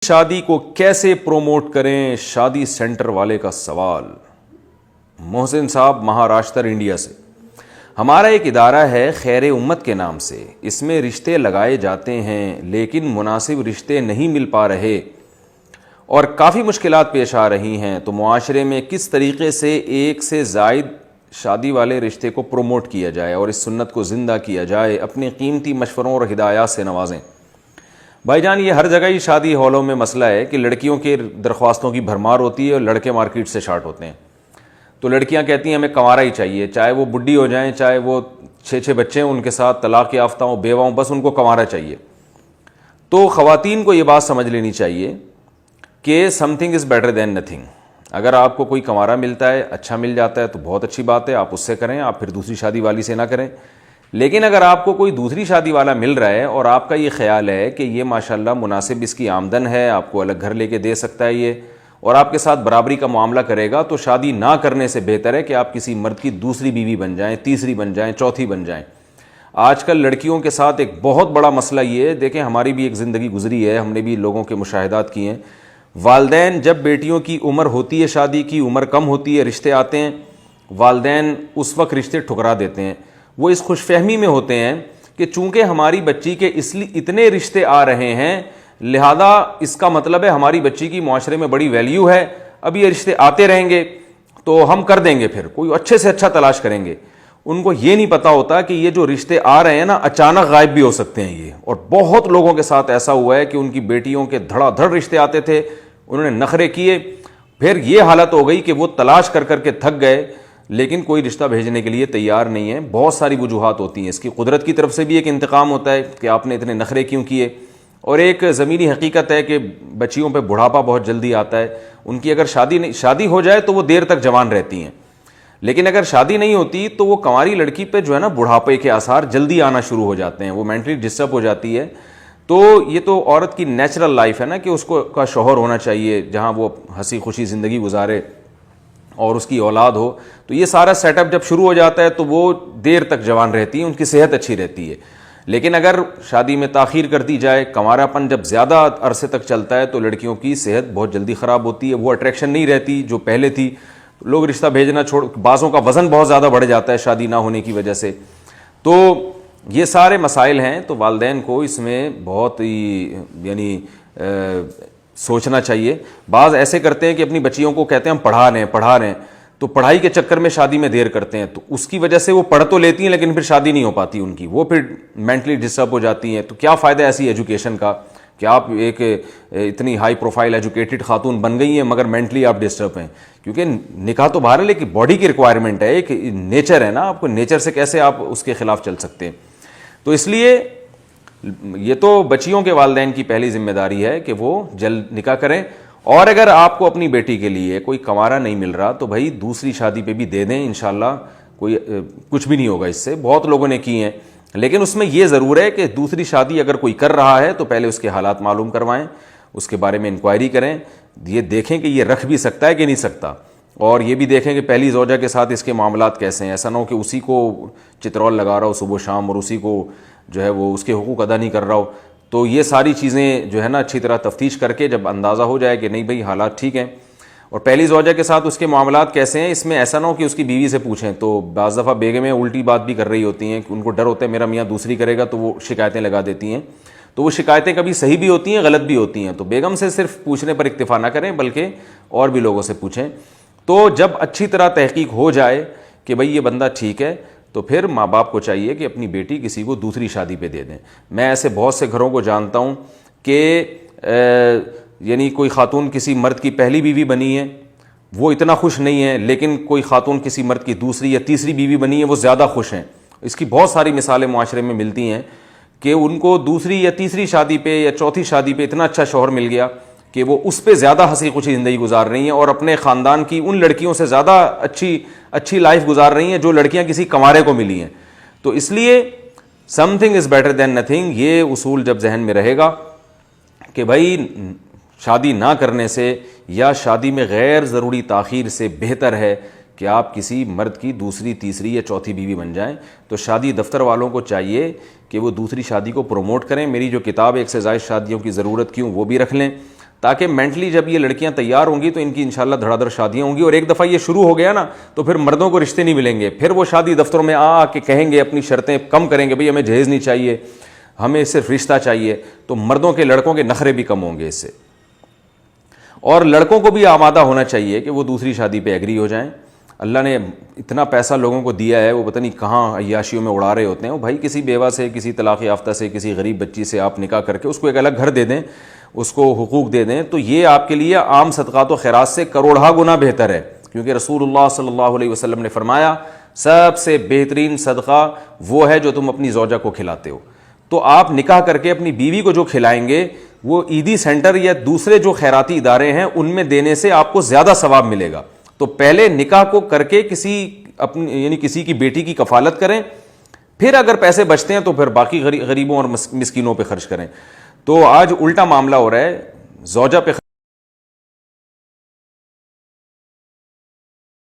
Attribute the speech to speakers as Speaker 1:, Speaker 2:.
Speaker 1: شادی کو کیسے پروموٹ کریں، شادی سینٹر والے کا سوال۔ محسن صاحب مہاراشٹر انڈیا سے۔ ہمارا ایک ادارہ ہے خیر امت کے نام سے، اس میں رشتے لگائے جاتے ہیں لیکن مناسب رشتے نہیں مل پا رہے اور کافی مشکلات پیش آ رہی ہیں، تو معاشرے میں کس طریقے سے ایک سے زائد شادی والے رشتے کو پروموٹ کیا جائے اور اس سنت کو زندہ کیا جائے؟ اپنے قیمتی مشوروں اور ہدایات سے نوازیں۔ بھائی جان، یہ ہر جگہ ہی شادی ہالوں میں مسئلہ ہے کہ لڑکیوں کی درخواستوں کی بھرمار ہوتی ہے اور لڑکے مارکیٹ سے شارٹ ہوتے ہیں۔ تو لڑکیاں کہتی ہیں ہمیں کنوارا ہی چاہیے، چاہے وہ بڈھی ہو جائیں، چاہے وہ 6 بچے ہیں ان کے ساتھ، طلاق یافتہ ہوں، بیوہ ہوں، بس ان کو کنوارا چاہیے۔ تو خواتین کو یہ بات سمجھ لینی چاہیے کہ some thing is better than nothing. اگر آپ کو کوئی کنوارا ملتا ہے، اچھا مل جاتا ہے تو بہت اچھی بات ہے، آپ اس سے کریں، آپ پھر دوسری شادی والی سے نہ کریں۔ لیکن اگر آپ کو کوئی دوسری شادی والا مل رہا ہے اور آپ کا یہ خیال ہے کہ یہ ماشاءاللہ مناسب اس کی آمدن ہے، آپ کو الگ گھر لے کے دے سکتا ہے یہ، اور آپ کے ساتھ برابری کا معاملہ کرے گا، تو شادی نہ کرنے سے بہتر ہے کہ آپ کسی مرد کی دوسری بیوی بن جائیں، تیسری بن جائیں، چوتھی بن جائیں۔ آج کل لڑکیوں کے ساتھ ایک بہت بڑا مسئلہ یہ ہے، دیکھیں ہماری بھی ایک زندگی گزری ہے، ہم نے بھی لوگوں کے مشاہدات کیے ہیں۔ والدین جب بیٹیوں کی عمر ہوتی ہے، شادی کی عمر کم ہوتی ہے، رشتے آتے ہیں، والدین اس وقت رشتے ٹھکرا دیتے ہیں۔ وہ اس خوش فہمی میں ہوتے ہیں کہ چونکہ ہماری بچی کے اس لیے اتنے رشتے آ رہے ہیں، لہذا اس کا مطلب ہے ہماری بچی کی معاشرے میں بڑی ویلیو ہے، اب یہ رشتے آتے رہیں گے تو ہم کر دیں گے، پھر کوئی اچھے سے اچھا تلاش کریں گے۔ ان کو یہ نہیں پتا ہوتا کہ یہ جو رشتے آ رہے ہیں نا، اچانک غائب بھی ہو سکتے ہیں یہ، اور بہت لوگوں کے ساتھ ایسا ہوا ہے کہ ان کی بیٹیوں کے دھڑا دھڑ رشتے آتے تھے، انہوں نے نخرے کیے، پھر یہ حالت ہو گئی کہ وہ تلاش کر کر کے تھک گئے لیکن کوئی رشتہ بھیجنے کے لیے تیار نہیں ہے۔ بہت ساری وجوہات ہوتی ہیں اس کی، قدرت کی طرف سے بھی ایک انتقام ہوتا ہے کہ آپ نے اتنے نخرے کیوں کیے، اور ایک زمینی حقیقت ہے کہ بچیوں پہ بڑھاپا بہت جلدی آتا ہے۔ ان کی اگر شادی ہو جائے تو وہ دیر تک جوان رہتی ہیں، لیکن اگر شادی نہیں ہوتی تو وہ کنواری لڑکی پہ جو ہے نا بڑھاپے کے آثار جلدی آنا شروع ہو جاتے ہیں، وہ مینٹلی ڈسٹرب ہو جاتی ہے۔ تو یہ تو عورت کی نیچرل لائف ہے نا کہ اس کو کا شوہر ہونا چاہیے جہاں وہ ہنسی خوشی زندگی گزارے اور اس کی اولاد ہو، تو یہ سارا سیٹ اپ جب شروع ہو جاتا ہے تو وہ دیر تک جوان رہتی ہیں، ان کی صحت اچھی رہتی ہے۔ لیکن اگر شادی میں تاخیر کر دی جائے، کنوارا پن جب زیادہ عرصے تک چلتا ہے تو لڑکیوں کی صحت بہت جلدی خراب ہوتی ہے، وہ اٹریکشن نہیں رہتی جو پہلے تھی، لوگ رشتہ بھیجنا چھوڑ، بعضوں کا وزن بہت زیادہ بڑھ جاتا ہے شادی نہ ہونے کی وجہ سے۔ تو یہ سارے مسائل ہیں، تو والدین کو اس میں بہت ہی سوچنا چاہیے۔ بعض ایسے کرتے ہیں کہ اپنی بچیوں کو کہتے ہیں ہم پڑھا رہے ہیں، تو پڑھائی کے چکر میں شادی میں دیر کرتے ہیں، تو اس کی وجہ سے وہ پڑھ تو لیتی ہیں لیکن پھر شادی نہیں ہو پاتی ان کی، وہ پھر مینٹلی ڈسٹرب ہو جاتی ہیں۔ تو کیا فائدہ ایسی ایجوکیشن کا کہ آپ ایک اتنی ہائی پروفائل ایجوکیٹڈ خاتون بن گئی ہیں مگر مینٹلی آپ ڈسٹرب ہیں؟ کیونکہ نکاح تو بہرحال ایک باڈی کی ریکوائرمنٹ ہے، ایک نیچر ہے نا، آپ کو نیچر سے کیسے آپ اس کے خلاف چل سکتے ہیں؟ تو اس لیے یہ تو بچیوں کے والدین کی پہلی ذمہ داری ہے کہ وہ جلد نکاح کریں، اور اگر آپ کو اپنی بیٹی کے لیے کوئی کنوارا نہیں مل رہا تو بھائی دوسری شادی پہ بھی دے دیں، انشاءاللہ کوئی کچھ بھی نہیں ہوگا اس سے، بہت لوگوں نے کی ہیں۔ لیکن اس میں یہ ضرور ہے کہ دوسری شادی اگر کوئی کر رہا ہے تو پہلے اس کے حالات معلوم کروائیں، اس کے بارے میں انکوائری کریں، یہ دیکھیں کہ یہ رکھ بھی سکتا ہے کہ نہیں سکتا، اور یہ بھی دیکھیں کہ پہلی زوجہ کے ساتھ اس کے معاملات کیسے ہیں۔ ایسا نہ ہو کہ اسی کو چترول لگا رہا ہو صبح و شام اور اسی کو جو ہے وہ اس کے حقوق ادا نہیں کر رہا ہو۔ تو یہ ساری چیزیں جو ہے نا اچھی طرح تفتیش کر کے جب اندازہ ہو جائے کہ نہیں بھئی حالات ٹھیک ہیں، اور پہلی زوجہ کے ساتھ اس کے معاملات کیسے ہیں، اس میں ایسا نہ ہو کہ اس کی بیوی سے پوچھیں، تو بعض دفعہ بیگمیں الٹی بات بھی کر رہی ہوتی ہیں کہ ان کو ڈر ہوتا ہے میرا میاں دوسری کرے گا تو وہ شکایتیں لگا دیتی ہیں، تو وہ شکایتیں کبھی صحیح بھی ہوتی ہیں غلط بھی ہوتی ہیں۔ تو بیگم سے صرف پوچھنے پر اکتفا نہ کریں بلکہ اور بھی لوگوں سے پوچھیں۔ تو جب اچھی طرح تحقیق ہو جائے کہ بھئی یہ بندہ ٹھیک ہے تو پھر ماں باپ کو چاہیے کہ اپنی بیٹی کسی کو دوسری شادی پہ دے دیں۔ میں ایسے بہت سے گھروں کو جانتا ہوں کہ کوئی خاتون کسی مرد کی پہلی بیوی بنی ہے، وہ اتنا خوش نہیں ہے، لیکن کوئی خاتون کسی مرد کی دوسری یا تیسری بیوی بنی ہے، وہ زیادہ خوش ہیں۔ اس کی بہت ساری مثالیں معاشرے میں ملتی ہیں کہ ان کو دوسری یا تیسری شادی پہ یا چوتھی شادی پہ اتنا اچھا شوہر مل گیا کہ وہ اس پہ زیادہ ہنسی خوشی زندگی گزار رہی ہیں، اور اپنے خاندان کی ان لڑکیوں سے زیادہ اچھی لائف گزار رہی ہیں جو لڑکیاں کسی کنوارے کو ملی ہیں۔ تو اس لیے some thing is better than nothing, یہ اصول جب ذہن میں رہے گا کہ بھائی شادی نہ کرنے سے یا شادی میں غیر ضروری تاخیر سے بہتر ہے کہ آپ کسی مرد کی دوسری تیسری یا چوتھی بیوی بن جائیں، تو شادی دفتر والوں کو چاہیے کہ وہ دوسری شادی کو پروموٹ کریں۔ میری جو کتاب ایک سے زائد شادیوں کی ضرورت کیوں، وہ بھی رکھ لیں تاکہ مینٹلی جب یہ لڑکیاں تیار ہوں گی تو ان کی انشاءاللہ دھڑا دھڑ شادیاں ہوں گی. اور ایک دفعہ یہ شروع ہو گیا نا تو پھر مردوں کو رشتے نہیں ملیں گے, پھر وہ شادی دفتروں میں آ کے کہیں گے, اپنی شرطیں کم کریں گے, بھئی ہمیں جہیز نہیں چاہیے, ہمیں صرف رشتہ چاہیے. تو مردوں کے لڑکوں کے نخرے بھی کم ہوں گے اس سے. اور لڑکوں کو بھی آمادہ ہونا چاہیے کہ وہ دوسری شادی پہ ایگری ہو جائیں. اللہ نے اتنا پیسہ لوگوں کو دیا ہے, وہ پتہ نہیں کہاں عیاشیوں میں اڑا رہے ہوتے ہیں. وہ بھائی کسی بیوہ سے, کسی طلاق یافتہ سے, کسی غریب بچی سے آپ نکاح کر کے اس کو ایک الگ گھر دے دیں, اس کو حقوق دے دیں, تو یہ آپ کے لیے عام صدقات و خیرات سے کروڑہ گنا بہتر ہے. کیونکہ رسول اللہ صلی اللہ علیہ وسلم نے فرمایا سب سے بہترین صدقہ وہ ہے جو تم اپنی زوجہ کو کھلاتے ہو. تو آپ نکاح کر کے اپنی بیوی کو جو کھلائیں گے وہ عیدی سینٹر یا دوسرے جو خیراتی ادارے ہیں ان میں دینے سے آپ کو زیادہ ثواب ملے گا. تو پہلے نکاح کو کر کے کسی اپنی یعنی کسی کی بیٹی کی کفالت کریں, پھر اگر پیسے بچتے ہیں تو پھر باقی غریبوں اور مسکینوں پہ خرچ کریں. تو آج الٹا معاملہ ہو رہا ہے, زوجہ پہ